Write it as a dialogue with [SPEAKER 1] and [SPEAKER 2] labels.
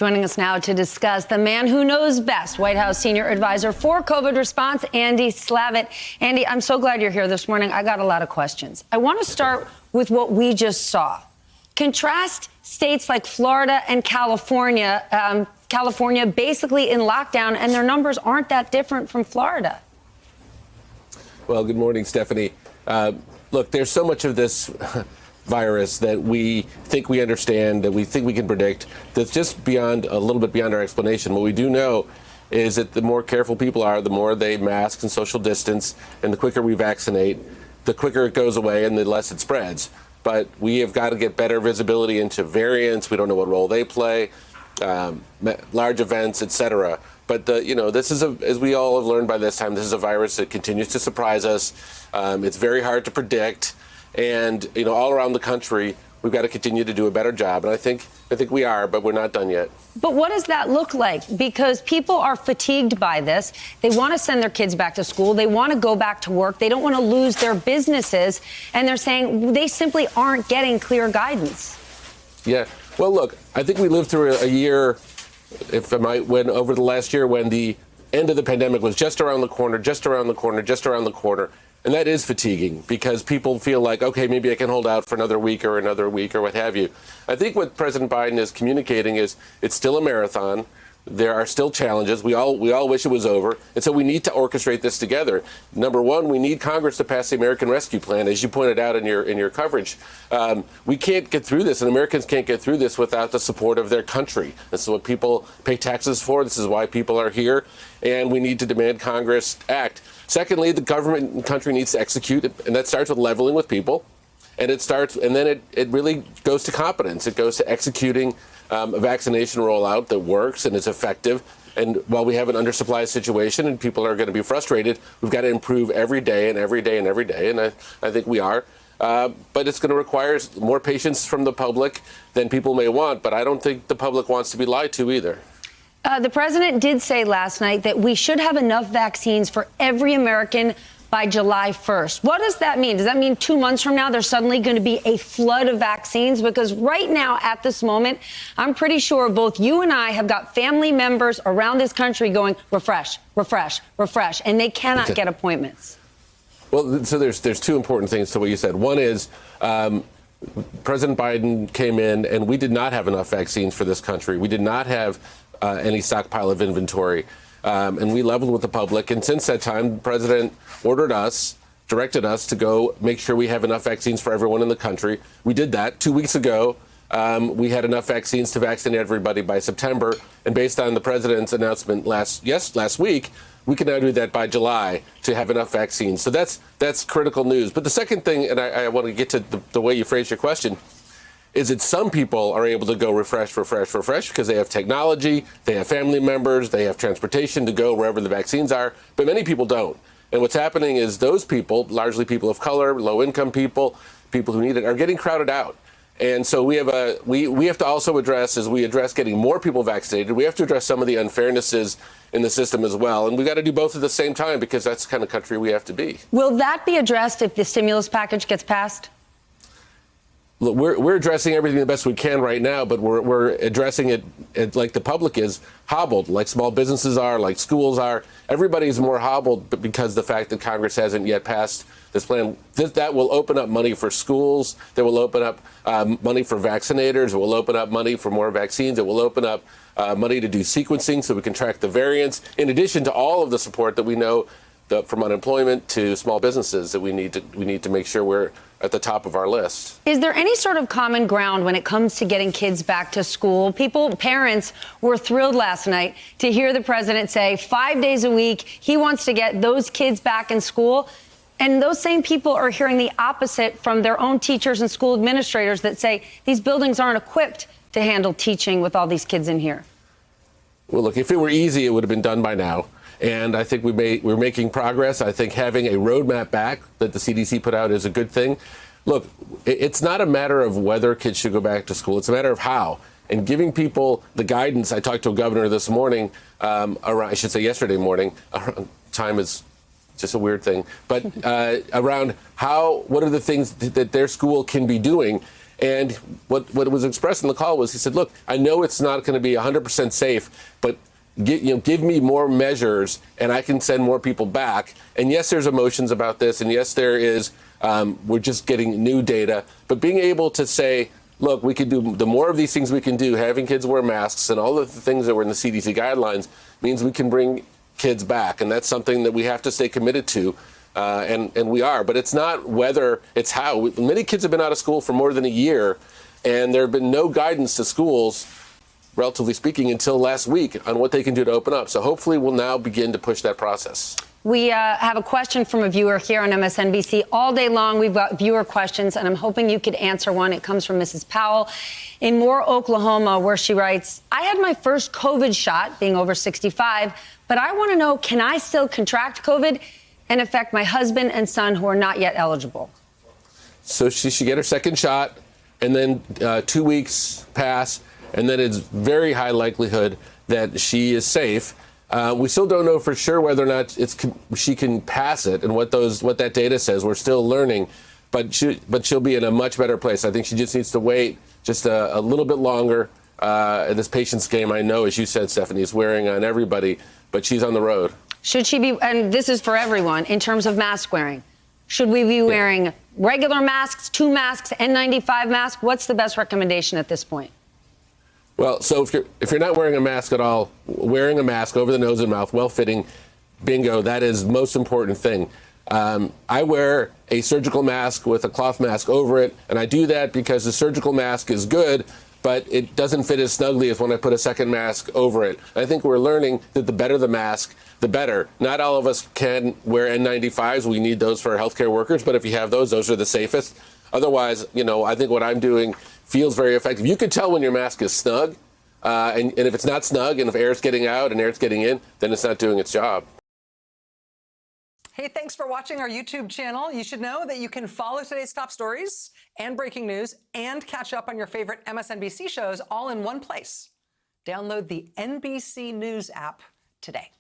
[SPEAKER 1] Joining us now to discuss the man who knows best, White House senior advisor for COVID response, Andy Slavitt. Andy, I'm so glad you're here this morning. I got a lot of questions. I want to start with what we just saw. Contrast states like Florida and California, California basically in lockdown, and their numbers aren't that different from Florida.
[SPEAKER 2] Well, good morning, Stephanie. Look, there's so much of this virus that we think we understand, that we think we can predict, that's just beyond, a little bit beyond our explanation. What we do know is that the more careful people are, the more they mask and social distance, and the quicker we vaccinate, the quicker it goes away and the less it spreads. But we have got to get better visibility into variants. We don't know what role they play, large events, et cetera. But, this is, as we all have learned by this time, this is a virus that continues to surprise us. It's very hard to predict. And, all around the country, we've got to continue to do a better job. And I think we are, but we're not done yet.
[SPEAKER 1] But what does that look like? Because people are fatigued by this. They want to send their kids back to school. They want to go back to work. They don't want to lose their businesses. And they're saying they simply aren't getting clear guidance. Yeah.
[SPEAKER 2] Well, look, I think we lived through a year, when over the last year, when the end of the pandemic was just around the corner. And that is fatiguing because people feel like, okay, maybe I can hold out for another week or what have you. I think what President Biden is communicating is it's still a marathon. There are still challenges. We all wish it was over. And so we need to orchestrate this together. Number one, we need Congress to pass the American Rescue Plan, as you pointed out in your coverage. We can't get through this, and Americans can't get through this without the support of their country. This is what people pay taxes for. This is why people are here. And we need to demand Congress act. Secondly, the government and country needs to execute, and that starts with leveling with people. And then it really goes to competence. It goes to executing a vaccination rollout that works and is effective. And while we have an undersupply situation and people are going to be frustrated, we've got to improve every day. And I think we are. But it's going to require more patience from the public than people may want. But I don't think the public wants to be lied to either.
[SPEAKER 1] The president did say last night that we should have enough vaccines for every American by July 1st. What does that mean? Does that mean 2 months from now there's suddenly going to be a flood of vaccines? Because right now, at this moment, I'm pretty sure both you and I have got family members around this country going, refresh, and they cannot get appointments.
[SPEAKER 2] Well, so there's two important things to what you said. One is President Biden came in and we did not have enough vaccines for this country. We did not have any stockpile of inventory. And we leveled with the public. And since that time, the president directed us to go make sure we have enough vaccines for everyone in the country. We did that 2 weeks ago. We had enough vaccines to vaccinate everybody by September. And based on the president's announcement last week, we can now do that by July to have enough vaccines. So that's critical news. But the second thing, and I want to get to the way you phrased your question, is that some people are able to go refresh because they have technology, they have family members, they have transportation to go wherever the vaccines are, but many people don't. And what's happening is those people, largely people of color, low-income people who need it, are getting crowded out. And so we have to also address, as we address getting more people vaccinated, we have to address some of the unfairnesses in the system as well. And we've got to do both at the same time because that's the kind of country we have to be.
[SPEAKER 1] Will that be addressed if the stimulus package gets passed?
[SPEAKER 2] Look, we're addressing everything the best we can right now, but we're addressing it like the public is hobbled, like small businesses are, like schools are. Everybody's more hobbled because the fact that Congress hasn't yet passed this plan. That will open up money for schools. That will open up money for vaccinators. It will open up money for more vaccines. It will open up money to do sequencing so we can track the variants, in addition to all of the support that we know from unemployment to small businesses that we need to make sure we're at the top of our list.
[SPEAKER 1] Is there any sort of common ground when it comes to getting kids back to school? Parents were thrilled last night to hear the president say 5 days a week he wants to get those kids back in school. And those same people are hearing the opposite from their own teachers and school administrators that say these buildings aren't equipped to handle teaching with all these kids in here.
[SPEAKER 2] Well, look, if it were easy, it would have been done by now. And I think we're making progress. I think having a roadmap back that the CDC put out is a good thing. Look, it's not a matter of whether kids should go back to school. It's a matter of how. And giving people the guidance. I talked to a governor this morning, yesterday morning. Time is just a weird thing. But around what are the things that their school can be doing. And what was expressed in the call was, he said, look, I know it's not going to be 100% safe, but give me more measures and I can send more people back. And yes, there's emotions about this. And yes, there is, we're just getting new data. But being able to say, look, we could do the more of these things we can do, having kids wear masks and all of the things that were in the CDC guidelines means we can bring kids back. And that's something that we have to stay committed to. And we are. But it's not whether, it's how. Many kids have been out of school for more than a year, and there have been no guidance to schools, relatively speaking, until last week on what they can do to open up. So hopefully we'll now begin to push that process.
[SPEAKER 1] We have a question from a viewer here on MSNBC. All day long, we've got viewer questions, and I'm hoping you could answer one. It comes from Mrs. Powell in Moore, Oklahoma, where she writes, I had my first COVID shot, being over 65, but I want to know, can I still contract COVID and affect my husband and son who are not yet eligible?
[SPEAKER 2] So she should get her second shot, and then 2 weeks pass, and then it's very high likelihood that she is safe. We still don't know for sure whether or not she can pass it and what that data says. We're still learning, but she'll be in a much better place. I think she just needs to wait just a little bit longer. This patience game, I know, as you said, Stephanie, is wearing on everybody, but she's on the road.
[SPEAKER 1] Should she be, and this is for everyone, in terms of mask wearing, should we be wearing regular masks, 2 masks, N95 mask? What's the best recommendation at this point?
[SPEAKER 2] Well, so if you're not wearing a mask at all, wearing a mask over the nose and mouth, well-fitting, bingo, that is the most important thing. I wear a surgical mask with a cloth mask over it, and I do that because the surgical mask is good, but it doesn't fit as snugly as when I put a second mask over it. I think we're learning that the better the mask, the better. Not all of us can wear N95s. We need those for our healthcare workers, but if you have those are the safest. Otherwise, I think what I'm doing feels very effective. You can tell when your mask is snug, and if it's not snug, and if air's getting out and air's getting in, then it's not doing its job.
[SPEAKER 3] Hey, thanks for watching our YouTube channel. You should know that you can follow today's top stories and breaking news and catch up on your favorite MSNBC shows all in one place. Download the NBC News app today.